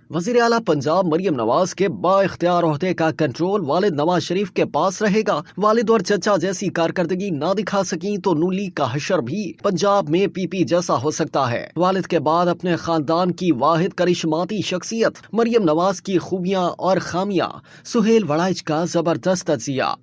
वजीर आला पंजाब मरियम नवाज के बाइख्तियार ओहदे का कंट्रोल वालिद नवाज शरीफ के पास रहेगा। वालिद और चचा जैसी कारकर्दगी ना दिखा सकी तो नून लीग का हशर भी पंजाब में पीपी जैसा हो सकता है। वालिद के बाद अपने खानदान की वाहिद करिश्माती शख्सियत मरियम नवाज की खूबियां और खामियां, सुहेल वड़ाइच का जबरदस्त तजिया।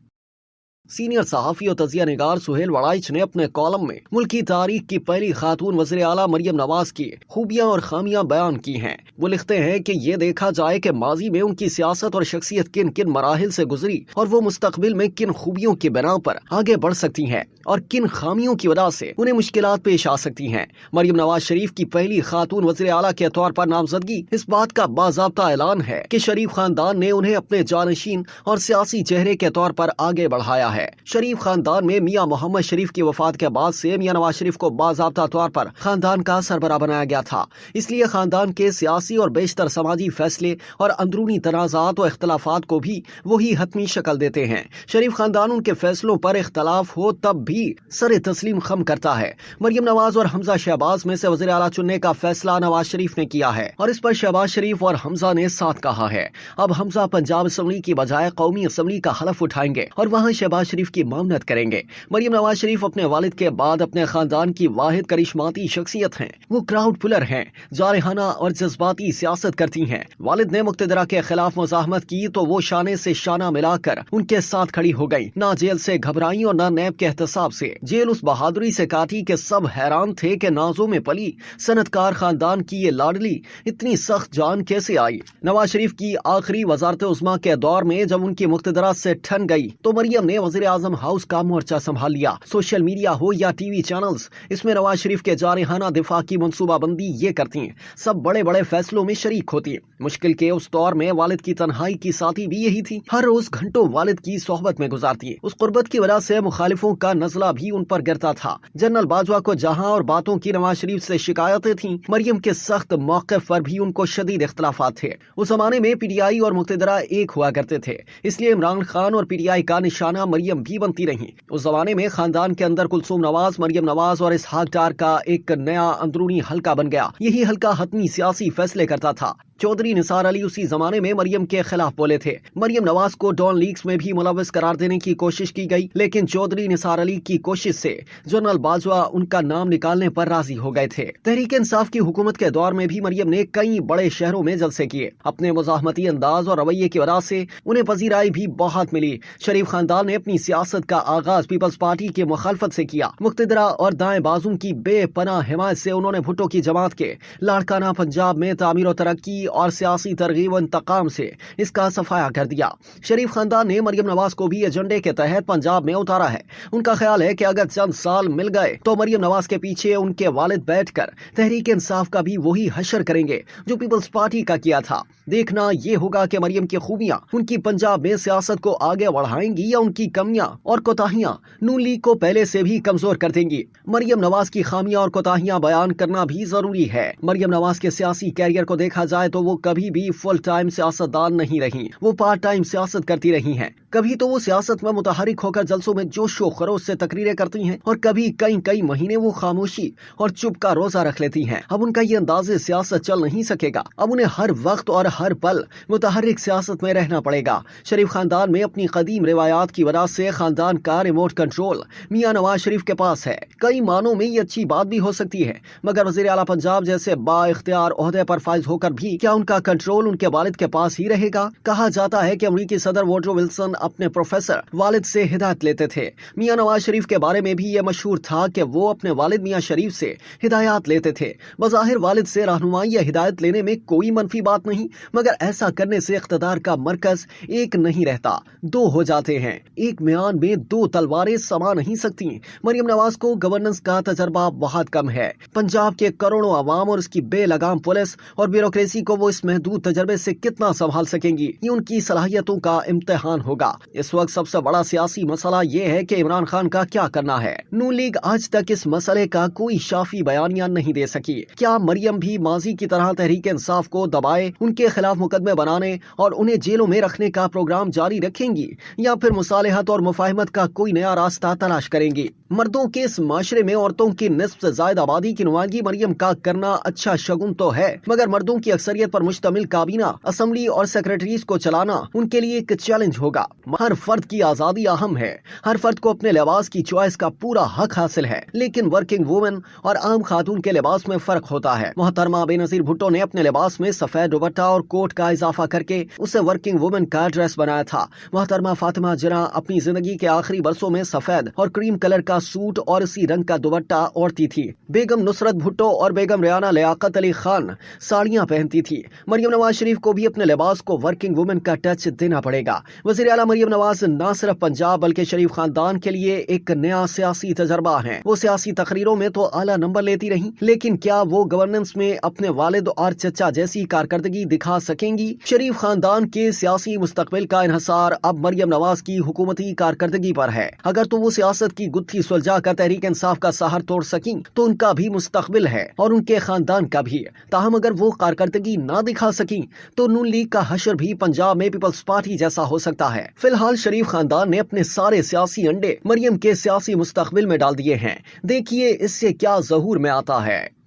सीनियर सहाफी और तजिया निगार सुहेल वड़ाइच ने अपने कॉलम में मुल्की तारीख की पहली खातून वज़ीर आला मरियम नवाज की खूबियां और खामियां बयान की हैं। वो लिखते हैं कि ये देखा जाए कि माजी में उनकी सियासत और शख्सियत किन किन मराहिल से गुजरी और वो मुस्तकबिल में किन खूबियों की बिना पर आगे बढ़ सकती हैं और किन खामियों की वजह से उन्हें मुश्किलात पेश आ सकती हैं। मरियम नवाज शरीफ की पहली खातून वज़ीर आला के तौर पर नामजदगी इस बात का बाज़ाब्ता ऐलान है कि शरीफ खानदान ने उन्हें अपने जानशीन और सियासी चेहरे के तौर पर आगे बढ़ाया है। शरीफ खानदान में मियां मोहम्मद शरीफ की वफात के बाद से मियां नवाज शरीफ को बाज़ाब्ता तौर पर खानदान का सरबराह बनाया गया था। इसलिए खानदान के सियासी और बेशतर समाजी फैसले और अंदरूनी तनाज़ात और इख्तलाफात को भी वही हतमी शक्ल देते हैं। शरीफ खानदान उनके फैसलों पर इख्तलाफ हो तब भी सरे तस्लीम खम करता है। मरियम नवाज और हमजा शहबाज में से वज़ीर आला चुनने का फैसला नवाज शरीफ ने किया है और इस पर शहबाज शरीफ और हमजा ने साथ कहा है। अब हमजा पंजाब असम्बली की बजाय कौमी असम्बली का हलफ उठाएंगे और वहाँ शहबाज शरीफ की मामनत करेंगे। मरियम नवाज शरीफ अपने वालिद के बाद अपने खानदान की वाहिद करिश्माती शख्सियत हैं। वो क्राउड पुलर हैं, जारहाना और जज्बाती सियासत करती हैं। वालिद ने मुक्तदरा के खिलाफ मुज़ाहमत की तो वो शाने से शाना मिलाकर उनके साथ खड़ी हो गई। ना जेल से घबराई और ना नैब के एहतसाब से। जेल उस बहादुरी से काटी कि सब हैरान थे कि नाजों में पली सनतकार खानदान की ये लाडली इतनी सख्त जान कैसे आई। नवाज शरीफ की आखिरी वजारत उज़्मा के दौर में जब उनकी मुक्तदरा से ठन गई तो मरियम ने वज़ीर आज़म हाउस का मोर्चा संभाल लिया। सोशल मीडिया हो या टीवी चैनल्स, इसमें नवाज शरीफ के जारहाना दिफा की मनसूबाबंदी ये करती हैं। सब बड़े बड़े फैसलों में शरीक होती हैं। मुश्किल के उस दौर में वालिद की तन्हाई की साथी भी यही थी। हर रोज घंटों वालिद की सोहबत में गुजारती है। उस कुर्बत की वजह से मुखालिफों का नजला भी उन पर गिरता था। जनरल बाजवा को जहां और बातों की नवाज शरीफ से शिकायतें थीं, मरियम के सख्त मौक़िफ़ पर भी उनको शदीद इख्तलाफात थे। उस जमाने में पीटीआई और मुक्तदरा एक हुआ करते थे, इसलिए इमरान खान और पीटीआई का निशाना मरियम भी बनती रही। उस जमाने में खानदान के अंदर कुलसूम नवाज, मरियम नवाज और इसहाक डार का एक नया अंदरूनी हल्का बन गया। यही हल्का हतमी सियासी फैसले करता था। चौधरी निसार अली उसी जमाने में मरियम के खिलाफ बोले थे। मरियम नवाज को डॉन लीग्स में भी मुलव्वस करार देने की कोशिश की गई, लेकिन चौधरी निसार अली की कोशिश से जनरल बाजवा उनका नाम निकालने पर राजी हो गए थे। तहरीक इंसाफ की हुकूमत के दौर में भी मरियम ने कई बड़े शहरों में जलसे किए। अपने मुजाहमती अंदाज और रवैये की वजह से उन्हें पजीराई भी बहुत मिली। शरीफ खानदान ने अपनी सियासत का आगाज पीपल्स पार्टी की मुखालफत से किया। मुक्तदरा और दाएं बाजू की बेपनाह हिमायत से उन्होंने भुट्टो की जमात के लाड़काना पंजाब में तामीर और तरक्की और सियासी तरगीब व इंतकाम से इसका सफाया कर दिया। शरीफ खानदान ने मरियम नवाज को भी एजेंडे के तहत पंजाब में उतारा है। उनका ख्याल है कि अगर चंद साल मिल गए तो मरियम नवाज के पीछे उनके वालिद बैठकर तहरीक इंसाफ का भी वही हशर करेंगे जो पीपल्स पार्टी का किया था। देखना ये होगा कि मरियम की खूबियां उनकी पंजाब में सियासत को आगे बढ़ाएंगी या उनकी कमियां और कोताहियां नून लीग को पहले से भी कमजोर कर देंगी। मरियम नवाज की खामियां और कोताहियां बयान करना भी जरूरी है। मरियम नवाज के सियासी कैरियर को देखा जाए तो वो कभी भी फुल टाइम सियासतदान नहीं रही। वो पार्ट टाइम सियासत करती रही हैं। कभी तो वो सियासत में मुतहरिक होकर जलसों में जोशो खरोश से तकरीरें करती हैं और कभी कई कई महीने वो खामोशी और चुप का रोजा रख लेती हैं। अब उनका ये अंदाज़े सियासत चल नहीं सकेगा। अब उन्हें हर वक्त और हर पल मुतहरिक सियासत में रहना पड़ेगा। शरीफ खानदान में अपनी कदीम रिवायात की वजह से खानदान का रिमोट कंट्रोल मियां नवाज शरीफ के पास है। कई मानों में ये अच्छी बात भी हो सकती है, मगर वज़ीर आला पंजाब जैसे बाइख्तियार ओहदे पर फाइज होकर भी क्या उनका कंट्रोल उनके वालिद के पास ही रहेगा? कहा जाता है कि अमरीकी सदर वुडरो विल्सन अपने प्रोफेसर वालिद से हिदायत लेते थे। मियां नवाज शरीफ के बारे में भी ये मशहूर था कि वो अपने वालिद मियां शरीफ से हिदायत लेते थे। बज़ाहिर वालिद से रहनुमाई या हिदायत लेने में कोई मनफी बात नहीं, मगर ऐसा करने से इख्तिदार का मरकज एक नहीं रहता, दो हो जाते हैं। एक म्यान में दो तलवारें समा नहीं सकती। मरियम नवाज को गवर्नेंस का तजर्बा बहुत कम है। पंजाब के करोड़ों अवाम और उसकी बेलगाम पुलिस और ब्यूरोक्रेसी को वो इस महदूद तजर्बे से कितना संभाल सकेंगी, ये उनकी सलाहियतों का इम्तिहान होगा। इस वक्त सबसे बड़ा सियासी मसला ये है कि इमरान खान का क्या करना है। नून लीग आज तक इस मसले का कोई शाफी बयानिया नहीं दे सकी। क्या मरियम भी माजी की तरह तहरीक इंसाफ को दबाए, उनके खिलाफ मुकदमे बनाने और उन्हें जेलों में रखने का प्रोग्राम जारी रखेंगी, या फिर मुसालहत और मुफाहिमत का कोई नया रास्ता तलाश करेंगी? मर्दों के इस माशरे में औरतों की निस्फ से ज्यादा आबादी की नुमाइंदगी मरियम का करना अच्छा शगुन तो है, मगर मर्दों की अक्सरियत شخصیت پر مشتمل کابینہ، اسمبلی اور سیکرٹریز کو چلانا ان کے لیے ایک چیلنج ہوگا۔ ہر فرد کی آزادی اہم ہے، ہر فرد کو اپنے لباس کی چوائس کا پورا حق حاصل ہے، لیکن ورکنگ وومن اور عام خاتون کے لباس میں فرق ہوتا ہے۔ محترمہ بے نظیر بھٹو نے اپنے لباس میں سفید دوپٹہ اور کوٹ کا اضافہ کر کے اسے ورکنگ وومن کا ڈریس بنایا تھا۔ محترمہ فاطمہ جناح اپنی زندگی کے آخری برسوں میں سفید اور کریم کلر کا سوٹ اور اسی رنگ کا دوپٹہ اوڑھتی تھی۔ بیگم نصرت بھٹو اور بیگم ریانہ لیاقت علی خان ساڑیاں پہنتی تھی۔ مریم نواز شریف کو بھی اپنے لباس کو ورکنگ وومن کا ٹچ دینا پڑے گا۔ وزیر اعلیٰ مریم نواز نہ صرف پنجاب بلکہ شریف خاندان کے لیے ایک نیا سیاسی تجربہ ہے۔ وہ سیاسی تقریروں میں تو اعلیٰ نمبر لیتی رہیں، لیکن کیا وہ گورننس میں اپنے والد اور چچا جیسی کارکردگی دکھا سکیں گی؟ شریف خاندان کے سیاسی مستقبل کا انحصار اب مریم نواز کی حکومتی کارکردگی پر ہے۔ اگر تو وہ سیاست کی گتھی سلجھا کر تحریک انصاف کا سہر توڑ سکیں تو ان کا بھی مستقبل ہے اور ان کے خاندان کا بھی۔ تاہم اگر وہ کارکردگی نہ دکھا سکیں تو نون لیگ کا حشر بھی پنجاب میں پیپلز پارٹی جیسا ہو سکتا ہے۔ فی الحال شریف خاندان نے اپنے سارے سیاسی انڈے مریم کے سیاسی مستقبل میں ڈال دیے ہیں۔ دیکھیے اس سے کیا ظہور میں آتا ہے۔